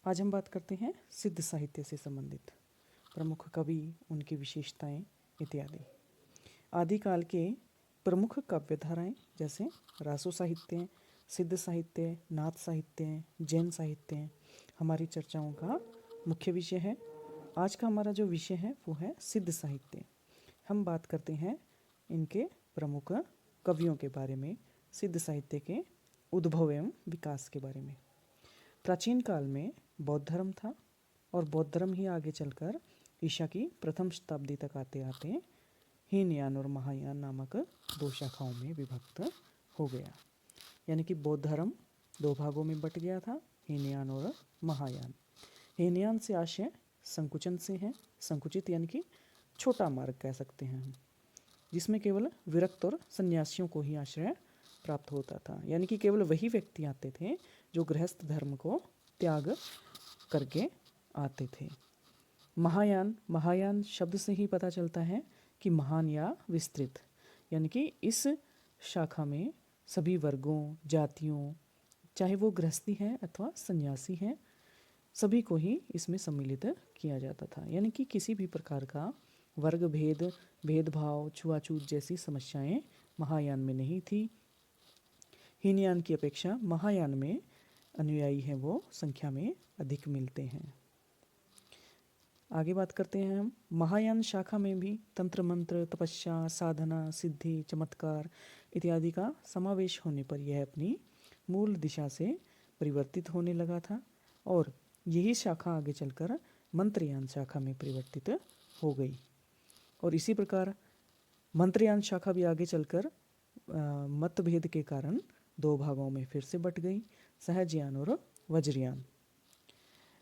आज हम बात करते हैं सिद्ध साहित्य से संबंधित प्रमुख कवि, उनकी विशेषताएं इत्यादि। आदिकाल के प्रमुख काव्यधाराएं जैसे रासो साहित्य, सिद्ध साहित्य, नाथ साहित्य, जैन साहित्य हमारी चर्चाओं का मुख्य विषय है। आज का हमारा जो विषय है वो है सिद्ध साहित्य। हम बात करते हैं इनके प्रमुख कवियों के बारे में, सिद्ध साहित्य के उद्भव एवं विकास के बारे में। प्राचीन काल में बौद्ध धर्म था और बौद्ध धर्म ही आगे चलकर ईसा की प्रथम शताब्दी तक आते आते हीनयान और महायान नामक दो शाखाओं में विभक्त हो गया। यानी कि बौद्ध धर्म दो भागों में बट गया था, हीनयान और महायान। हीनयान से आशय संकुचन से है, संकुचित यानी कि छोटा मार्ग कह सकते हैं हम, जिसमें केवल विरक्त और सन्यासियों को ही आश्रय प्राप्त होता था। यानी कि केवल वही व्यक्ति आते थे जो गृहस्थ धर्म को त्याग करके आते थे। महायान, महायान शब्द से ही पता चलता है कि महान या विस्तृत, यानी कि इस शाखा में सभी वर्गों, जातियों, चाहे वो गृहस्थी है अथवा सन्यासी हैं, सभी को ही इसमें सम्मिलित किया जाता था। यानी कि किसी भी प्रकार का वर्ग भेद, भेदभाव, छुआछूत जैसी समस्याएं महायान में नहीं थी। हीनयान की अपेक्षा महायान में अनुयायी हैं वो संख्या में अधिक मिलते हैं। आगे बात करते हैं हम। महायान शाखा में भी तंत्र मंत्र, तपस्या, साधना, सिद्धि, चमत्कार इत्यादि का समावेश होने पर यह अपनी मूल दिशा से परिवर्तित होने लगा था और यही शाखा आगे चलकर मंत्रयान शाखा में परिवर्तित हो गई। और इसी प्रकार मंत्रयान शाखा भी आगे चलकर मतभेद के कारण दो भागों में फिर से बट गई, सहजयान और वज्रयान।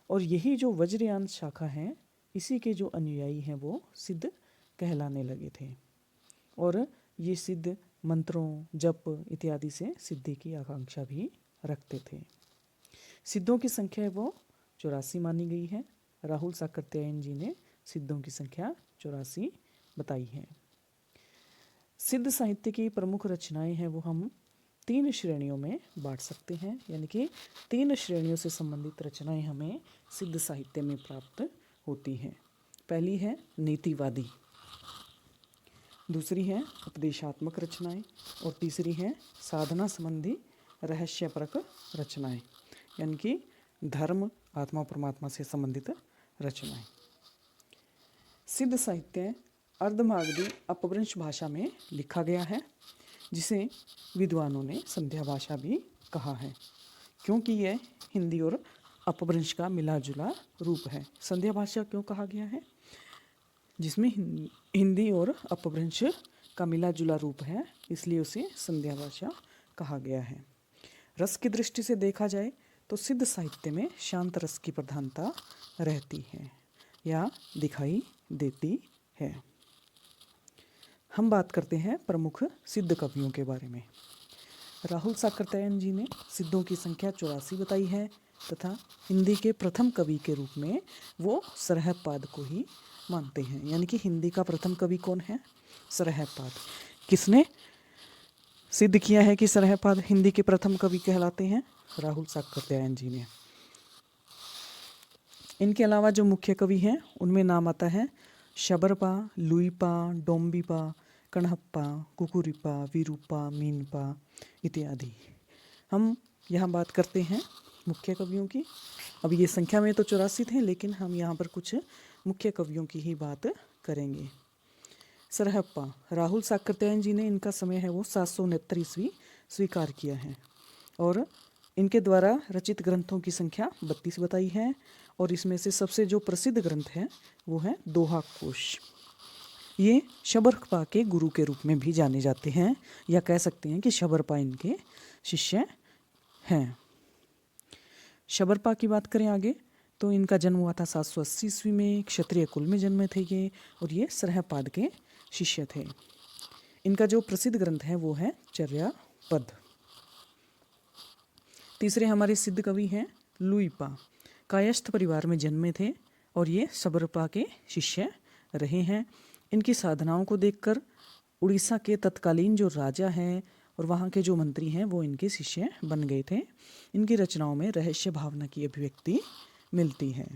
और यही जो वज्रयान शाखा है, इसी के जो अनुयायी हैं वो सिद्ध कहलाने लगे थे और ये सिद्ध मंत्रों, जप इत्यादि से सिद्धि की आकांक्षा भी रखते थे। सिद्धों की संख्या है वो 84 मानी गई है। राहुल साकृत्यायन जी ने सिद्धों की संख्या 84 बताई है। सिद्ध साहित्य की प्रमुख रचनाएं हैं वो हम 3 श्रेणियों में बांट सकते हैं। यानी कि 3 श्रेणियों से संबंधित रचनाएं हमें सिद्ध साहित्य में प्राप्त होती हैं। पहली है नीतिवादी, दूसरी है उपदेशात्मक रचनाएं और तीसरी है साधना संबंधी रहस्यपरक रचनाएं, यानी कि धर्म, आत्मा परमात्मा से संबंधित रचनाएं। सिद्ध साहित्य अर्धमागधी अपभ्रंश भाषा में लिखा गया है, जिसे विद्वानों ने संध्या भाषा भी कहा है, क्योंकि यह हिंदी और अपभ्रंश का मिला जुला रूप है। संध्या भाषा क्यों कहा गया है? जिसमें हिंदी और अपभ्रंश का मिला जुला रूप है, इसलिए उसे संध्या भाषा कहा गया है। रस की दृष्टि से देखा जाए तो सिद्ध साहित्य में शांत रस की प्रधानता रहती है या दिखाई देती है। हम बात करते हैं प्रमुख सिद्ध कवियों के बारे में। राहुल साकृत्यायन जी ने सिद्धों की संख्या 84 बताई है तथा हिंदी के प्रथम कवि के रूप में वो सरहपाद को ही मानते हैं। यानी कि हिंदी का प्रथम कवि कौन है? सरहपाद। किसने सिद्ध किया है कि सरहपाद हिंदी के प्रथम कवि कहलाते हैं? राहुल साकृत्यायन जी ने। इनके अलावा जो मुख्य कवि हैं उनमें नाम आता है शबरपा, लुईपा, डोम्बिपा, कणहप्पा, कुकुरिपा, विरूपा, मीनपा इत्यादि। हम यहाँ बात करते हैं मुख्य कवियों की। अब ये संख्या में तो 84 थे, लेकिन हम यहाँ पर कुछ मुख्य कवियों की ही बात करेंगे। सरहप्पा, राहुल साकृत्यायन जी ने इनका समय है वो 769 ईस्वी स्वीकार किया है और इनके द्वारा रचित ग्रंथों की संख्या 32 बताई है और इसमें से सबसे जो प्रसिद्ध ग्रंथ है वो है दोहा कोश। ये शबरपा के गुरु के रूप में भी जाने जाते हैं, या कह सकते हैं कि शबरपा इनके शिष्य हैं। शबरपा की बात करें आगे तो इनका जन्म हुआ था 780 ईस्वी में। क्षत्रिय कुल में जन्मे थे ये और ये सरहपाद के शिष्य थे। इनका जो प्रसिद्ध ग्रंथ है वो है चर्यापद। तीसरे हमारे सिद्ध कवि हैं लुईपा। कायस्थ परिवार में जन्मे थे और ये शबरपा के शिष्य रहे हैं। इनकी साधनाओं को देखकर उड़ीसा के तत्कालीन जो राजा हैं और वहाँ के जो मंत्री हैं वो इनके शिष्य बन गए थे। इनकी रचनाओं में रहस्य भावना की अभिव्यक्ति मिलती है।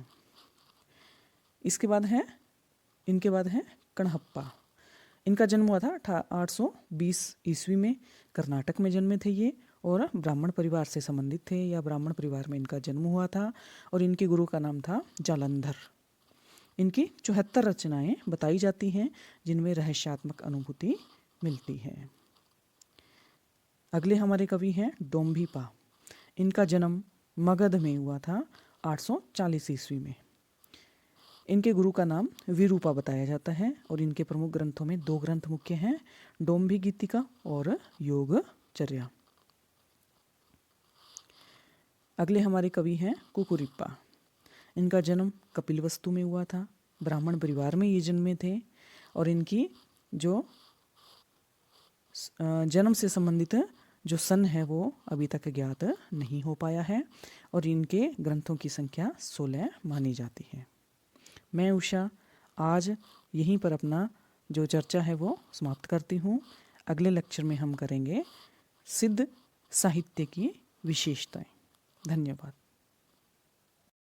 इनके बाद है कणहप्पा। इनका जन्म हुआ था 820 ईस्वी में। कर्नाटक में जन्मे थे ये और ब्राह्मण परिवार से संबंधित थे या ब्राह्मण परिवार में इनका जन्म हुआ था और इनके गुरु का नाम था जालंधर। इनकी 74 रचनाएं बताई जाती हैं जिनमें रहस्यात्मक अनुभूति मिलती है। अगले हमारे कवि हैं डोम्भिपा। इनका जन्म मगध में हुआ था 840 ईस्वी में। इनके गुरु का नाम विरूपा बताया जाता है और इनके प्रमुख ग्रंथों में 2 ग्रंथ मुख्य हैं, डोम्भी गीतिका और योगचर्या। अगले हमारे कवि हैं कुकुरिप्पा। इनका जन्म कपिलवस्तु में हुआ था। ब्राह्मण परिवार में ये जन्मे थे और इनकी जो जन्म से संबंधित जो सन है वो अभी तक ज्ञात नहीं हो पाया है और इनके ग्रंथों की संख्या 16 मानी जाती है। मैं उषा आज यहीं पर अपना जो चर्चा है वो समाप्त करती हूँ। अगले लेक्चर में हम करेंगे सिद्ध साहित्य की विशेषताएं। धन्यवाद।